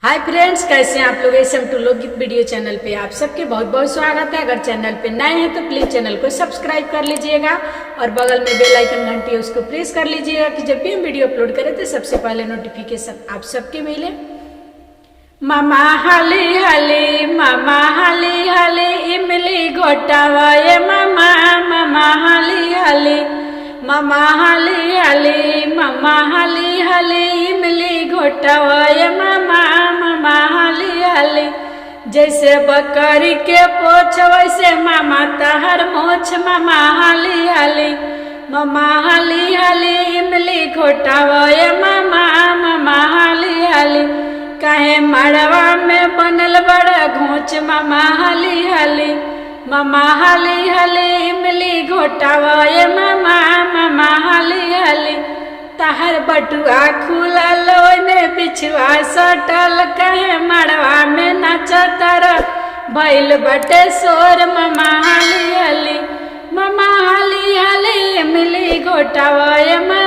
Hi friends, कैसे हैं आप लोग। SM टू लोकगीत वीडियो चैनल पे आप सबके बहुत बहुत स्वागत है। अगर चैनल पे नए हैं तो प्लीज चैनल को सब्सक्राइब कर लीजिएगा और बगल में बेल आइकन घंटी है उसको प्रेस कर लीजिएगा कि जब भी हम वीडियो अपलोड करें तो सबसे पहले नोटिफिकेशन आप सबके मिले। मामा हाली हाली, मामा हाली हाली, इमली घोटावा ये मामा, मामा हाली हाली, मामा हाली हाली, मामा हाली हाली, इमली घोटावा ये मामा, मामा हाली हाली। जैसे बकरी के पोछ वैसे मामा तहर मोछ, मामा हाली हाली, मामा हाली हाली, इमली घोटावा ये मामा, मामा हाली हाली। काहे मड़वा में बनल बड़ा घोच, मामा हाली हाली, मामा हाली हाली, इमली घोटावा ये मामा, मामा हाली हाली। तहर बटुआ खुलल में बिछुआ सटल, कहे मड़वा में नचतर भइल बटे शोर, मामा हाली हाली, मामा हाली हाली, इमली घोटावा ये मामा।